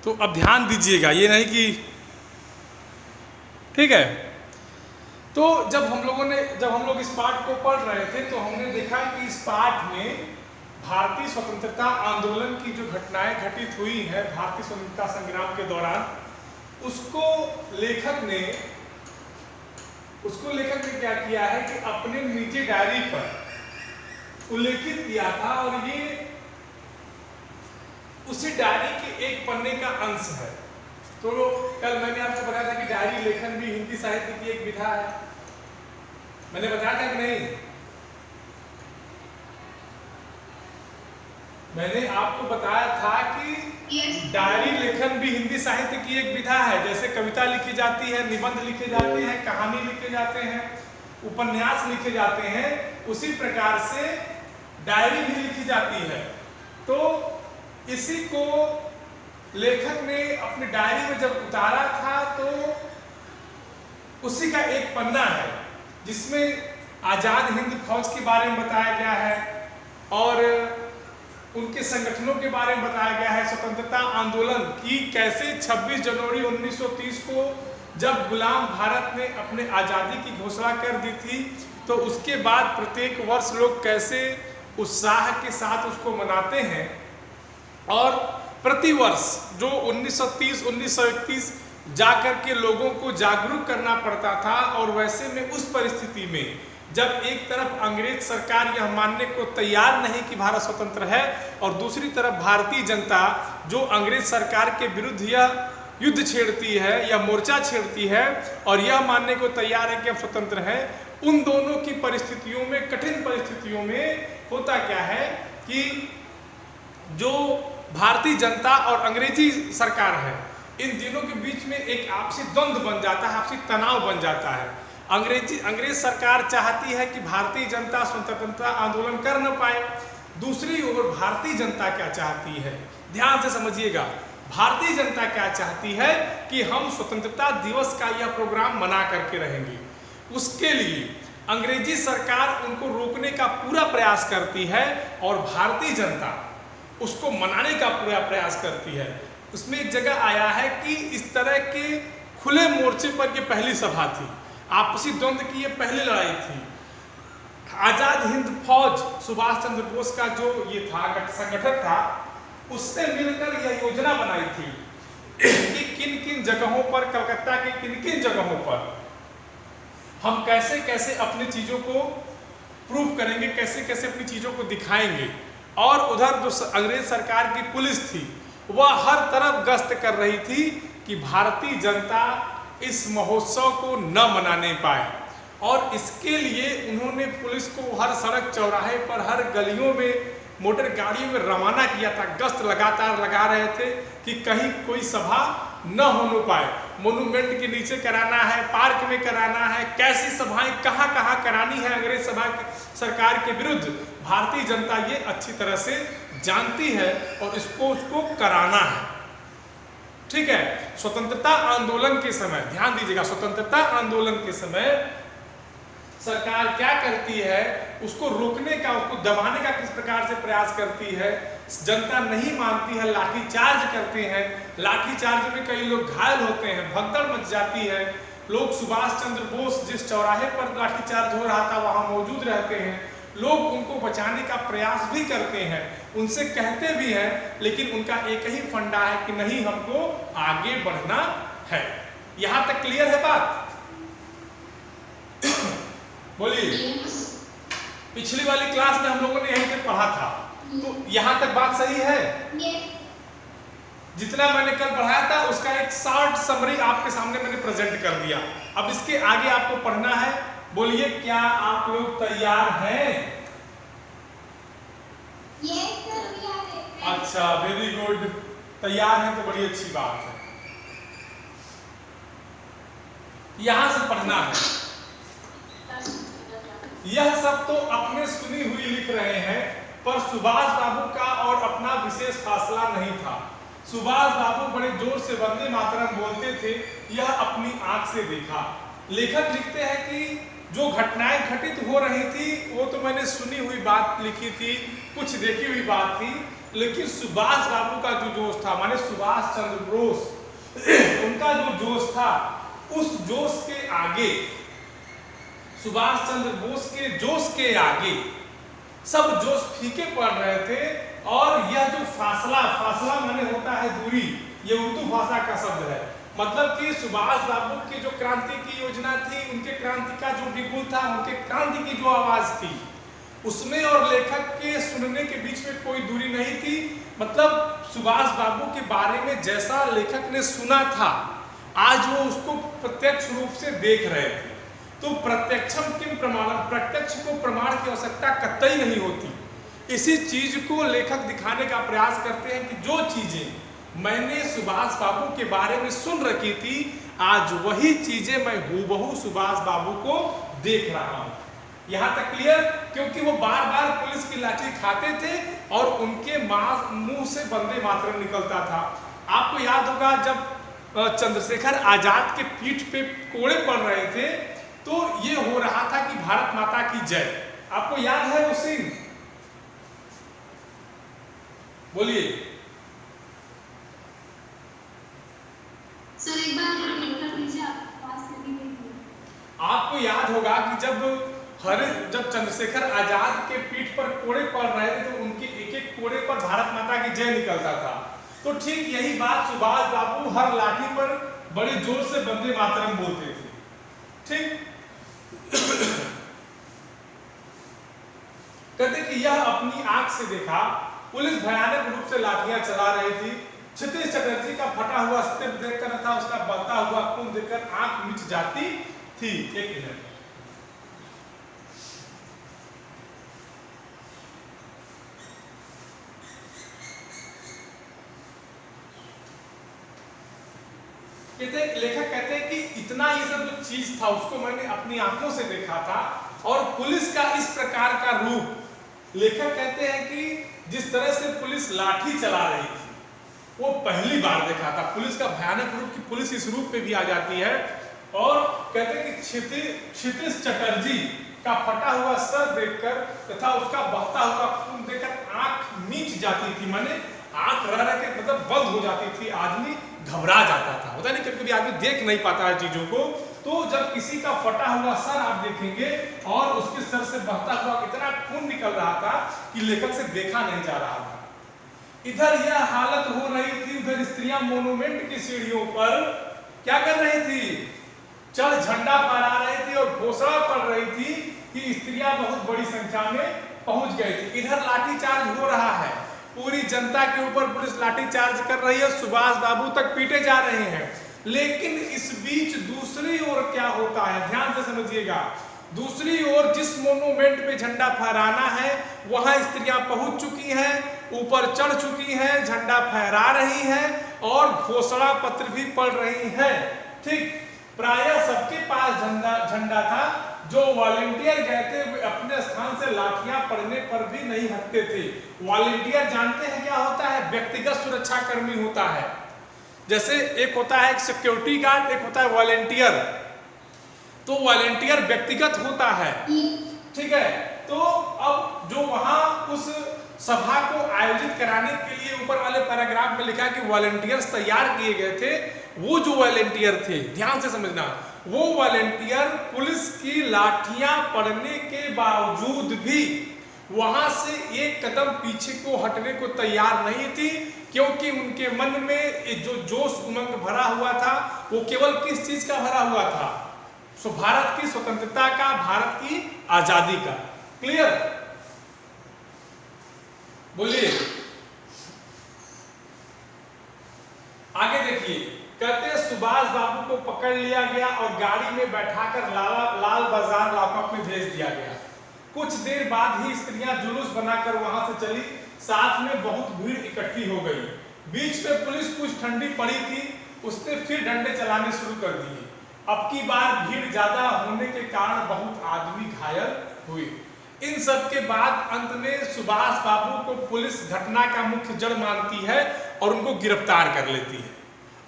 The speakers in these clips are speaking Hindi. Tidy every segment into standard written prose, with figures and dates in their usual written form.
तो अब ध्यान दीजिएगा, ये नहीं कि ठीक है। तो जब हम लोग इस पाठ को पढ़ रहे थे तो हमने देखा कि इस पाठ में भारतीय स्वतंत्रता आंदोलन की जो घटनाएं घटित हुई हैं भारतीय स्वतंत्रता संग्राम के दौरान, उसको लेखक ने क्या किया है कि अपने निजी डायरी पर उल्लेखित किया था, और ये उसी डायरी के एक पन्ने का अंश है। तो कल मैंने आपको बताया था कि डायरी लेखन भी हिंदी साहित्य की एक विधा है, मैंने बताया था कि नहीं? मैंने आपको बताया था कि डायरी लेखन भी हिंदी साहित्य की एक विधा है। जैसे कविता लिखी जाती है, निबंध लिखे जाते हैं, कहानी लिखे जाते हैं, उपन्यास लिखे जाते हैं, उसी प्रकार से डायरी भी लिखी जाती है। तो इसी को लेखक ने अपनी डायरी में जब उतारा था तो उसी का एक पन्ना है जिसमें आजाद हिंद फौज के बारे में बताया गया है और उनके संगठनों के बारे में बताया गया है। स्वतंत्रता आंदोलन की कैसे 26 जनवरी 1930 को जब गुलाम भारत ने अपने आज़ादी की घोषणा कर दी थी, तो उसके बाद प्रत्येक वर्ष लोग कैसे उत्साह के साथ उसको मनाते हैं, और प्रतिवर्ष जो 1930-1931 जाकर के लोगों को जागरूक करना पड़ता था। और वैसे में उस परिस्थिति में जब एक तरफ अंग्रेज सरकार यह मानने को तैयार नहीं कि भारत स्वतंत्र है, और दूसरी तरफ भारतीय जनता जो अंग्रेज सरकार के विरुद्ध यह युद्ध छेड़ती है या मोर्चा छेड़ती है और यह मानने को तैयार है कि हम स्वतंत्र हैं, उन दोनों की परिस्थितियों में, कठिन परिस्थितियों में होता क्या है कि जो भारतीय जनता और अंग्रेजी सरकार है, इन तीनों के बीच में एक आपसी द्वंद्व बन जाता है, आपसी तनाव बन जाता है। अंग्रेज सरकार चाहती है कि भारतीय जनता स्वतंत्रता आंदोलन कर न पाए, दूसरी ओर भारतीय जनता क्या चाहती है, ध्यान से समझिएगा। भारतीय जनता क्या चाहती है कि हम स्वतंत्रता दिवस का यह प्रोग्राम मना करके रहेंगे। उसके लिए अंग्रेजी सरकार उनको रोकने का पूरा प्रयास करती है और भारतीय जनता उसको मनाने का पूरा प्रयास करती है। उसमें एक जगह आया है कि इस तरह के खुले मोर्चे पर यह पहली सभा थी, आपसी द्वंद्व की ये पहली लड़ाई थी। आजाद हिंद फौज सुभाष चंद्र बोस का जो ये था संगठन था, उससे मिलकर यह योजना बनाई थी कि किन किन जगहों पर, कलकत्ता के किन किन जगहों पर हम कैसे कैसे अपनी चीजों को प्रूव करेंगे, कैसे कैसे अपनी चीजों को दिखाएंगे। और उधर जो अंग्रेज सरकार की पुलिस थी वह हर तरफ गश्त कर रही थी कि भारतीय जनता इस महोत्सव को न मनाने पाए, और इसके लिए उन्होंने पुलिस को हर सड़क चौराहे पर, हर गलियों में, मोटर गाड़ियों में रवाना किया था। गश्त लगातार लगा रहे थे कि कहीं कोई सभा न होने पाए। मोन्यूमेंट के नीचे कराना है, पार्क में कराना है, कैसी सभाएं कहाँ कहाँ करानी है अंग्रेज सरकार के विरुद्ध, भारतीय जनता ये अच्छी तरह से जानती है और उसको कराना है। ठीक है। स्वतंत्रता आंदोलन के समय ध्यान दीजिएगा, स्वतंत्रता आंदोलन के समय सरकार क्या करती है, उसको रोकने का, उसको दबाने का किस प्रकार से प्रयास करती है। जनता नहीं मानती है, लाठीचार्ज करते हैं, लाठीचार्ज में कई लोग घायल होते हैं, भगदड़ मच जाती है। लोग सुभाष चंद्र बोस जिस चौराहे पर लाठीचार्ज हो रहा था वहां मौजूद रहते हैं, लोग उनको बचाने का प्रयास भी करते हैं, उनसे कहते भी हैं, लेकिन उनका एक ही फंडा है कि नहीं, हमको आगे बढ़ना है। यहां तक क्लियर है बात? बोलिए। पिछली वाली क्लास में हम लोगों ने यहीं तक पढ़ा था, तो यहां तक बात सही है? जितना मैंने कल पढ़ाया था उसका एक शॉर्ट समरी आपके सामने मैंने प्रेजेंट कर दिया। अब इसके आगे आपको पढ़ना है। बोलिए, क्या आप लोग तैयार हैं? अच्छा, वेरी गुड, तैयार हैं तो बड़ी अच्छी बात है। यहां से पढ़ना है। यह सब तो अपने सुनी हुई लिख रहे हैं, पर सुभाष बाबू का और अपना विशेष फासला नहीं था। सुभाष बाबू बड़े जोर से वंदे मातरम बोलते थे, यह अपनी आंख से देखा। लेखक लिखते हैं कि जो घटनाएं घटित हो रही थी वो तो मैंने सुनी हुई बात लिखी थी, कुछ देखी हुई बात थी, लेकिन सुभाष बाबू का जो जोश था, माने सुभाष चंद्र बोस, उनका जो जोश था, उस जोश के आगे, सुभाष चंद्र बोस के जोश के आगे सब जोश फीके पड़ रहे थे। और यह जो फासला, फासला माने होता है दूरी, ये उर्दू भाषा का शब्द है। मतलब कि सुभाष बाबू की जो क्रांति की योजना थी, उनके क्रांति का जो बिगुल था, उनके क्रांति की जो आवाज थी, उसमें और लेखक के सुनने के बीच में कोई दूरी नहीं थी। मतलब सुभाष बाबू के बारे में जैसा लेखक ने सुना था, आज वो उसको प्रत्यक्ष रूप से देख रहे थे। तो प्रत्यक्षम किम प्रमाणम, प्रत्यक्ष को प्रमाण की आवश्यकता कतई नहीं होती। इसी चीज को लेखक दिखाने का प्रयास करते हैं कि जो चीजें मैंने सुभाष बाबू के बारे में सुन रखी थी, आज वही चीजें मैं हूबहू सुभाष बाबू को देख रहा हूं। यहां तक क्लियर? क्योंकि वो बार बार पुलिस की लाठी खाते थे और उनके मुंह से वंदे मातरम निकलता था। आपको याद होगा जब चंद्रशेखर आजाद के पीठ पे कोड़े पड़ रहे थे, तो ये हो रहा था कि भारत माता की जय। आपको याद है वो सीन? बोलिए। सर एक बार रिपीट कर दीजिए, आपको याद होगा कि जब चंद्रशेखर आजाद के पीठ पर कोड़े पड़ रहे थे, तो उनके एक एक कोड़े पर भारत माता की जय निकलता था। तो ठीक यही बात सुभाष बाबू हर लाठी पर बड़े जोर से वंदे मातरम बोलते थे। ठीक कहते कि यह अपनी आंख से देखा, पुलिस भयानक रूप से लाठियां चला रही थी। क्षितिज चटर्जी का फटा हुआ स्टेप देखकर था, उसका बहता हुआ खून देखकर आंख मिच जाती थी। एक मिनट, लेखक कहते हैं कि इतना ये सब जो चीज था उसको मैंने अपनी आंखों से देखा था। और पुलिस का इस प्रकार का रूप, लेखक कहते हैं कि जिस तरह से पुलिस लाठी चला रही थी, वो पहली बार देखा था। पुलिस का भयानक रूप की पुलिस इस रूप पे भी आ जाती है। और कहते हैं कि क्षितिज चटर्जी का फटा हुआ सर देखकर तथा उसका बहता हुआ खून देखकर आंख मीच जाती थी, माने आंख रह रह के मतलब बंद हो जाती थी, आदमी घबरा जाता था। होता नहीं कभी कभी आदमी देख नहीं पाता है चीजों को। तो जब किसी का फटा हुआ सर आप देखेंगे और उसके सर से बहता हुआ इतना खून निकल रहा था कि लेखक से देखा नहीं जा रहा था। इधर यह हालत हो रही थी, उधर स्त्रियां मोन्यूमेंट की सीढ़ियों पर क्या कर रही थी? चढ़ झंडा फहरा रही थी और घोषणा पड़ रही थी कि स्त्रियां बहुत बड़ी संख्या में पहुंच गई थी। इधर लाठीचार्ज हो रहा है, पूरी जनता के ऊपर पुलिस लाठीचार्ज कर रही है, सुभाष बाबू तक पीटे जा रहे हैं। लेकिन इस बीच दूसरी ओर क्या होता है, ध्यान से समझिएगा। दूसरी ओर जिस मोन्यूमेंट पे झंडा फहराना है, वहां स्त्रियां पहुंच चुकी हैं, ऊपर चढ़ चुकी हैं, झंडा फहरा रही हैं और घोषणा पत्र भी पढ़ रही हैं। ठीक, प्रायः सबके पास झंडा था। जो वॉलेंटियर गए थे वे अपने स्थान से लाठियां पड़ने पर भी नहीं हटते थे। वॉलेंटियर जानते हैं क्या होता है? व्यक्तिगत सुरक्षा कर्मी होता है। जैसे एक होता है सिक्योरिटी गार्ड, एक होता है वॉलेंटियर। तो वॉलेंटियर व्यक्तिगत होता है, ठीक है। तो अब जो वहां उस सभा को आयोजित कराने के लिए ऊपर वाले पैराग्राफ में लिखा कि वॉलेंटियर्स तैयार किए गए थे, वो जो वॉलेंटियर थे, ध्यान से समझना, वो वॉलेंटियर पुलिस की लाठियां पड़ने के बावजूद भी वहां से एक कदम पीछे को हटने को तैयार नहीं थी, क्योंकि उनके मन में जो जोश उमंग भरा हुआ था वो केवल किस चीज का भरा हुआ था? भारत की स्वतंत्रता का, भारत की आजादी का। क्लियर? बोलिए आगे देखिए। कहते हैं सुभाष बाबू को पकड़ लिया गया और गाड़ी में बैठाकर लाल बाजार लॉकअप में भेज दिया गया। कुछ देर बाद ही स्त्रियां जुलूस बनाकर वहां से चली, साथ में बहुत भीड़ इकट्ठी हो गई। बीच में पुलिस कुछ ठंडी पड़ी थी, उसने फिर डंडे चलाने शुरू कर दिए। अब की बार भीड़ ज्यादा होने के कारण बहुत आदमी घायल हुए। इन सब के बाद अंत में सुभाष बाबू को पुलिस घटना का मुख्य जड़ मानती है और उनको गिरफ्तार कर लेती है।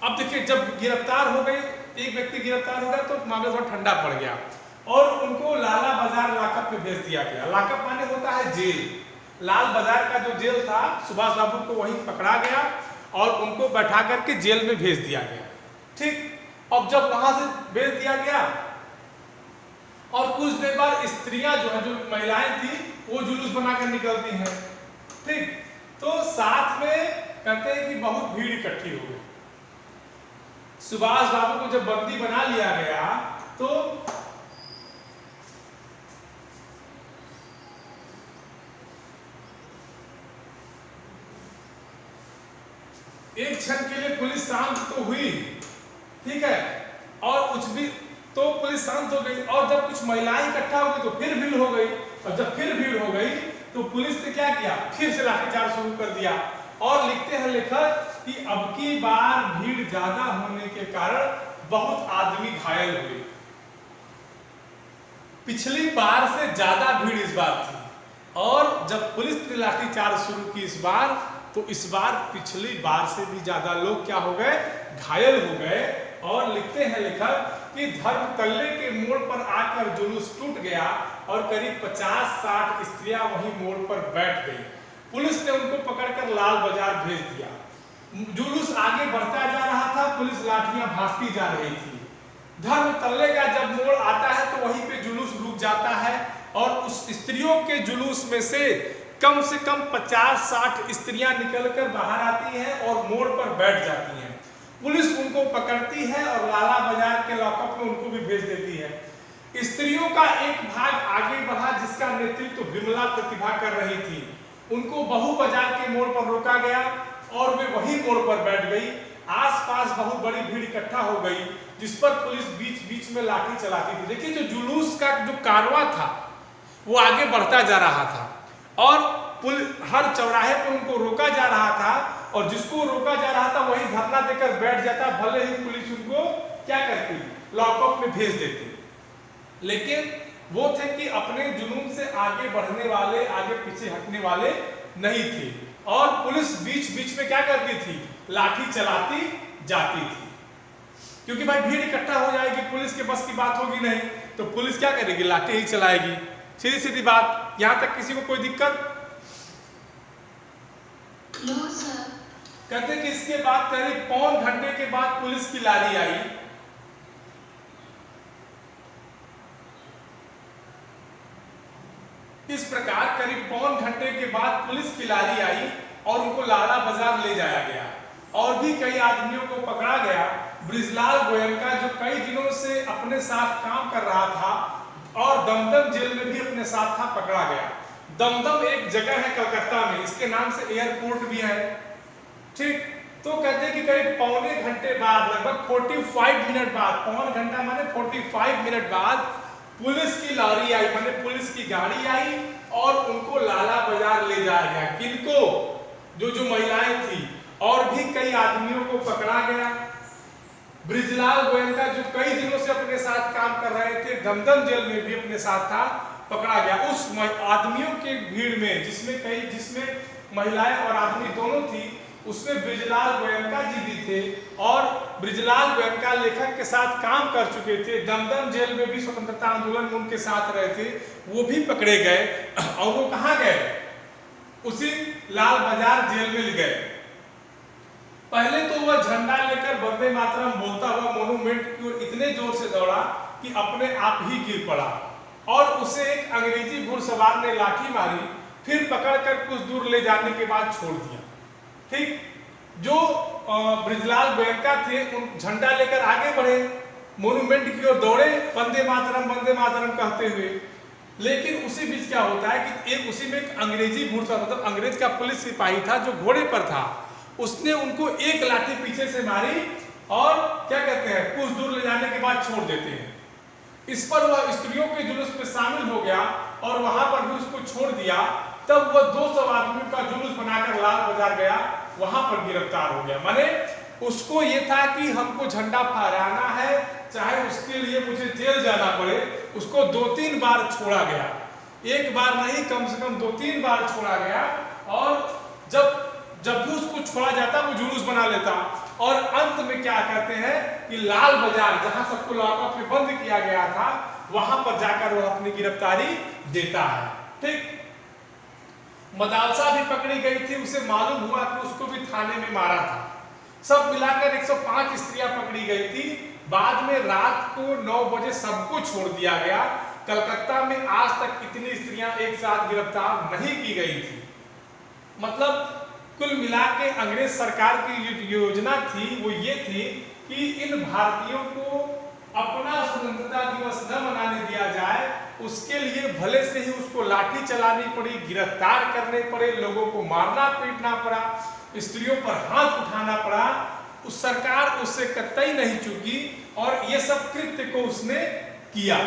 अब देखिए, जब गिरफ्तार हो गई, एक व्यक्ति गिरफ्तार हो गया तो मामला थोड़ा ठंडा पड़ गया और उनको लाला बाजार लॉकअप में भेज दिया गया। लॉकअप माने होता है जेल। लाल बाजार का जो जेल था, सुभाष बाबू को वहीं पकड़ा गया और उनको बैठा करके जेल में भेज दिया गया। ठीक, अब जब वहां से भेज दिया गया और कुछ देर बाद स्त्रियां जो है, जो महिलाएं थी, वो जुलूस बनाकर निकलती हैं। ठीक, तो साथ में कहते हैं कि बहुत भीड़ इकट्ठी हो गई। सुभाष बाबू को जब बंदी बना लिया गया तो एक क्षण के लिए पुलिस शांत तो हुई, ठीक है, और कुछ भी तो पुलिस शांत हो गई, और जब कुछ महिलाएं इकट्ठा हो गई तो फिर भीड़ हो गई, और जब फिर भीड़ हो गई तो पुलिस ने क्या किया, फिर से लाठीचार्ज शुरू कर दिया। और लिखते हैं लेखक कि अब की बार भीड़ ज्यादा होने के कारण बहुत आदमी घायल हुए। पिछली बार से ज्यादा भीड़ इस बार थी, और जब पुलिस ने लाठीचार्ज शुरू की इस बार, तो इस बार पिछली बार से भी ज्यादा लोग क्या हो गए, घायल हो गए। और लिखते हैं लेखक कि धर्मतल्ले के मोड़ पर आकर जुलूस टूट गया और करीब 50-60 स्त्रियां वहीं मोड़ पर बैठ गई। पुलिस ने उनको पकड़कर लाल बाजार भेज दिया। जुलूस आगे बढ़ता जा रहा था, पुलिस लाठियां भांजती जा रही थी। धर्मतल्ले का जब मोड़ आता है तो वहीं पे जुलूस रुक जाता है, और उस स्त्रियों के जुलूस में से कम 50-60 स्त्रियां निकलकर बाहर आती हैं और मोड़ पर बैठ जाती हैं। पुलिस उनको पकड़ती है और लाला बाजार के लॉकअप में उनको भी भेज देती है। स्त्रियों का एक भाग आगे बढ़ा, जिसका नेतृत्व विमला प्रतिभा कर रही थी। उनको बहू बाजार के मोड़ पर रोका गया और वे वही मोड़ पर बैठ गई। आसपास बहुत बड़ी भीड़ इकट्ठा हो गई, जिस पर पुलिस बीच बीच में लाठी चलाती थी। देखिए, जो जुलूस का जो कारवां था वो आगे बढ़ता जा रहा था, और हर चौराहे पर उनको रोका जा रहा था, और जिसको रोका जा रहा था वही धरना देकर बैठ जाता, भले ही पुलिस उनको क्या करती, लॉकअप में भेज देती। लेकिन वो थे कि अपने जुनून से आगे बढ़ने वाले, आगे पीछे हटने वाले नहीं थे, और पुलिस बीच बीच में क्या करती थी, लाठी चलाती जाती थी। क्योंकि भाई भीड़ इकट्ठा हो जाएगी, पुलिस के बस की बात होगी नहीं, तो पुलिस क्या करेगी, लाठी ही चलाएगी। सीधी सीधी बात। यहां तक किसी को कोई दिक्कत? कहते कि इसके बाद करीब पौन घंटे के बाद पुलिस की लारी आई। इस प्रकार करीब पौन घंटे के बाद पुलिस की लारी आई और उनको लाला बाजार ले जाया गया, और भी कई आदमियों को पकड़ा गया। ब्रिजलाल गोयनका, जो कई दिनों से अपने साथ काम कर रहा था और दमदम जेल में भी अपने साथ था, पकड़ा गया। दमदम एक जगह है कलकत्ता में, इसके नाम से एयरपोर्ट भी है। ठीक, तो कहते हैं कि करीब पौने घंटे बाद, लगभग 45 मिनट बाद, पौन घंटा माने 45 मिनट बाद पुलिस की लॉरी आई, माने पुलिस की गाड़ी आई, और उनको लाला बाजार ले जाया गया। किनको? जो महिलाएं थी, और भी कई आदमियों को पकड़ा गया। ब्रिजलाल गोयनका, जो कई दिनों से अपने साथ काम कर रहे थे, दमदम जेल में भी अपने साथ था, पकड़ा गया। उस आदमियों के भीड़ में, जिसमें महिलाएं और आदमी दोनों थी, उसमें ब्रिजलाल गोयनका जी भी थे, और ब्रिजलाल गोयनका लेखक के साथ काम कर चुके थे, दमदम जेल में भी स्वतंत्रता आंदोलन में उनके साथ रहे थे, वो भी पकड़े गए। और वो कहाँ गए? उसी लाल बाजार जेल में गए। पहले तो वह झंडा लेकर वंदे मातरम बोलता हुआ मोनूमेंट की ओर इतने जोर से दौड़ा कि अपने आप ही गिर पड़ा, और उसे एक अंग्रेजी घुड़सवार ने लाठी मारी, फिर पकड़कर कुछ दूर ले जाने के बाद छोड़ दिया। ठीक, जो ब्रिजलाल गोयनका थे, उन झंडा लेकर आगे बढ़े, मोनूमेंट की ओर दौड़े, वंदे मातरम कहते हुए। लेकिन उसी बीच क्या होता है कि उसी में एक अंग्रेजी घुड़सवार, मतलब अंग्रेज का पुलिस सिपाही था जो घोड़े पर था, उसने उनको एक लाठी पीछे से मारी, और क्या कहते हैं, कुछ दूर ले जाने के बाद छोड़ देते हैं। इस पर वह स्त्रियों के जुलूस में शामिल हो गया, और वहां पर भी उसको छोड़ दिया। तब वह 200 आदमियों का जुलूस बनाकर लाल बाजार गया, वहां पर गिरफ्तार हो गया। माने उसको ये था कि हमको झंडा फहराना है, चाहे उसके लिए मुझे जेल जाना पड़े। उसको 2-3 बार छोड़ा गया, एक बार नहीं, कम से कम 2-3 बार छोड़ा गया। और जब भी उसको छोड़ा जाता वो जुलूस बना लेता, और अंत में क्या कहते हैं कि लाल बाजार, जहां सबको लॉकअप में बंद किया गया था, वहां पर जाकर वह अपनी गिरफ्तारी देता है। ठीक, मदालसा भी पकड़ी गई थी, उसे मालूम हुआ कि उसको भी थाने में मारा था। सब मिलाकर 105 स्त्रियां पकड़ी गई थी। बाद में रात को 9 बजे सबको छोड़ दिया गया। कलकत्ता में आज तक इतनी स्त्रियां एक साथ गिरफ्तार नहीं की गई थी। मतलब कुल मिला के अंग्रेज सरकार की योजना थी वो ये थी कि इन भारतीयों को अपना स्वतंत्रता दिवस न मनाने दिया जाए, उसके लिए भले से ही उसको लाठी चलानी पड़ी, गिरफ्तार करने पड़े, लोगों को मारना पीटना पड़ा, स्त्रियों पर हाथ उठाना पड़ा, उस सरकार उससे कतई नहीं चूकी और ये सब कृत्य को उसने किया।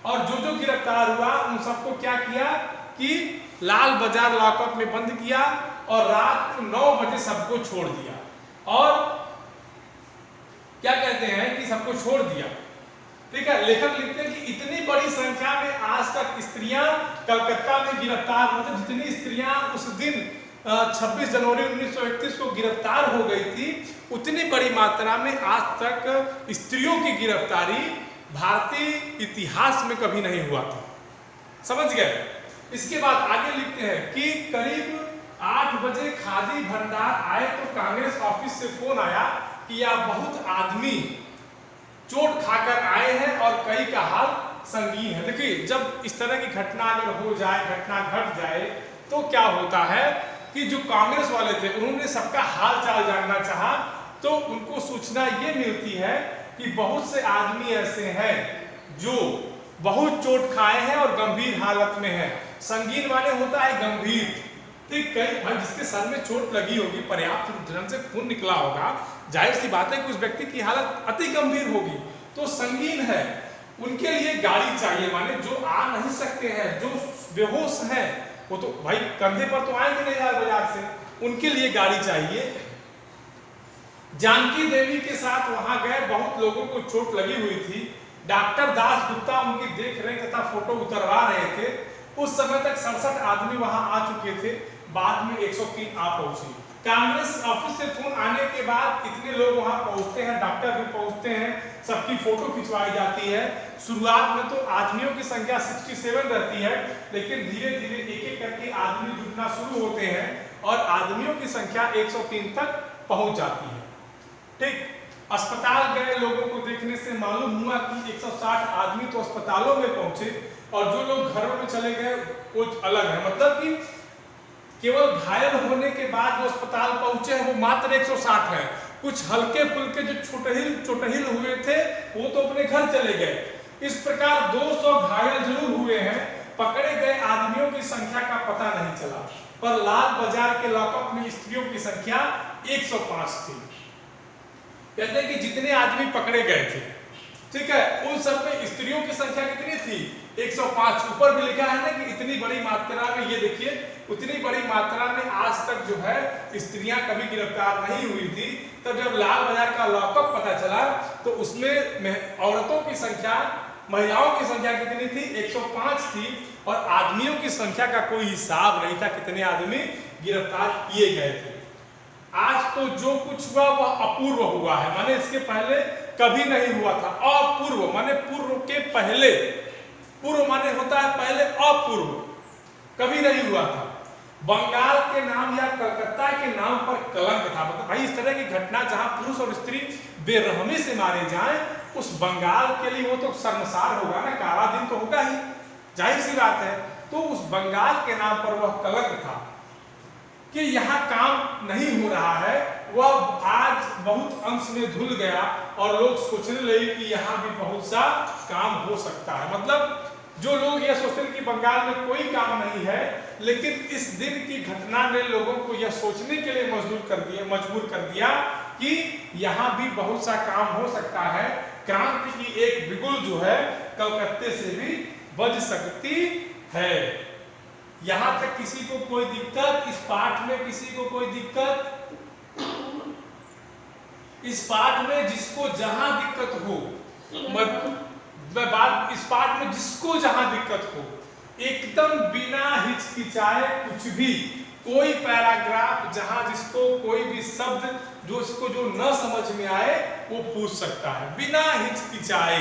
और जो जो गिरफ्तार हुआ उन सबको क्या किया कि लाल बाजार लॉकअप में बंद किया और रात को 9 बजे सबको छोड़ दिया। और क्या कहते हैं कि सबको छोड़ दिया, ठीक है। लेखक लिखते हैं कि इतनी बड़ी संख्या में आज तक स्त्रियां कलकत्ता में गिरफ्तार हुई थी। जितनी स्त्रियां उस दिन 26 जनवरी 1931 को गिरफ्तार हो गई थी, उतनी बड़ी मात्रा में आज तक स्त्रियों की गिरफ्तारी भारतीय इतिहास में कभी नहीं हुआ था। समझ गए। इसके बाद आगे लिखते हैं कि करीब 8 बजे खादी भंडार आए तो कांग्रेस ऑफिस से फोन आया कि यह बहुत आदमी चोट खाकर आए हैं और कई का हाल संगीन है। देखिए, जब इस तरह की घटना अगर हो जाए, घटना घट जाए, तो क्या होता है कि जो कांग्रेस वाले थे उन्होंने सबका हाल चाल जानना चाहा, तो उनको सूचना ये मिलती है कि बहुत से आदमी ऐसे हैं जो बहुत चोट खाए हैं और गंभीर हालत में हैं। संगीन वाले होता है गंभीर, ठीक। कई भाई जिसके सर में चोट लगी होगी, पर्याप्त ढंग से खून निकला होगा, जाहिर सी बात है कि उस व्यक्ति की हालत अति गंभीर होगी, तो संगीन है। उनके लिए गाड़ी चाहिए, माने जो आ नहीं सकते हैं, जो बेहोश हैं, वो तो भाई कंधे पर तो आएंगे नहीं यार बाजार से, उनके लिए गाड़ी चाहिए। जानकी देवी के साथ वहां गए, बहुत लोगों को चोट लगी हुई थी। डॉक्टर दास गुप्ता उनकी देख रेख तथा फोटो उतरवा रहे थे। उस समय तक 67 आदमी वहां आ चुके थे, बाद में 103 आ पहुंचे। कांग्रेस ऑफिस से फोन आने के बाद इतने लोग वहां पहुंचते हैं, डॉक्टर भी पहुंचते हैं, सबकी फोटो खिंचवाई जाती है। शुरुआत में तो आदमियों की संख्या 67 रहती है, लेकिन धीरे धीरे एक एक करके आदमी जुटना शुरू होते हैं और आदमियों की संख्या 103 तक पहुंच जाती है, ठीक। अस्पताल गए, लोगों को देखने से मालूम हुआ कि 160 आदमी तो अस्पतालों में पहुंचे और जो लोग घरों में चले गए वो अलग है। मतलब कि केवल घायल होने के बाद जो अस्पताल पहुंचे हैं वो मात्र 160 है। कुछ हल्के फुल्के जो चोटहिल हुए थे वो तो अपने घर चले गए। इस प्रकार 200 घायल जरूर हुए हैं। पकड़े गए आदमियों की संख्या का पता नहीं चला, पर लाल बाजार के लॉकअप में स्त्रियों की संख्या 105 थी। कहते हैं कि जितने आदमी पकड़े गए थे, ठीक है, उन सब में स्त्रियों की संख्या कितनी थी? 105। ऊपर भी लिखा है ना कि इतनी बड़ी मात्रा में, ये देखिए, उतनी बड़ी मात्रा में आज तक जो है स्त्रियां कभी गिरफ्तार नहीं हुई थी। तब जब लाल बाजार का लॉकअप पता चला तो उसमें औरतों की संख्या, महिलाओं की संख्या कितनी थी? 105 थी और आदमियों की संख्या का कोई हिसाब नहीं था कितने आदमी गिरफ्तार किए गए थे। आज तो जो कुछ हुआ वह अपूर्व हुआ है, माने इसके पहले कभी नहीं हुआ था। अपूर्व माने पूर्व के पहले, पूर्व माने होता है पहले, अपूर्व कभी नहीं हुआ था। बंगाल के नाम या कलकत्ता के नाम पर कलंक था। मतलब भाई इस तरह की घटना जहां पुरुष और स्त्री बेरहमी से मारे जाएं, उस बंगाल के लिए वो तो शर्मसार होगा ना, काला दिन तो होगा ही, जाहिर सी बात है। तो उस बंगाल के नाम पर वह कलंक था कि यहाँ काम नहीं हो रहा है, वह आज बहुत अंश में धुल गया और लोग सोचने लगे कि यहाँ भी बहुत सा काम हो सकता है। मतलब जो लोग यह सोचते हैं कि बंगाल में कोई काम नहीं है, लेकिन इस दिन की घटना ने लोगों को यह सोचने के लिए मजबूर कर दिया कि यहाँ भी बहुत सा काम हो सकता है। क्रांति की एक बिगुल जो है कलकत्ते से भी बज सकती है। यहां तक किसी को कोई दिक्कत? इस पाठ में किसी को कोई दिक्कत? इस पाठ में जिसको जहां दिक्कत हो, मैं बात इस पाठ में जिसको जहां दिक्कत हो, एकदम बिना हिचकिचाए कुछ भी, कोई पैराग्राफ जहां जिसको कोई भी शब्द जो इसको जो न समझ में आए वो पूछ सकता है, बिना हिचकिचाए,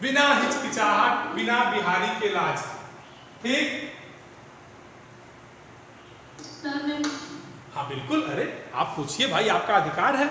बिना हिचकिचाहट, बिना बिहारी के लाज, ठीक। सर मैं हाँ बिल्कुल, अरे आप पूछिए भाई, आपका अधिकार है।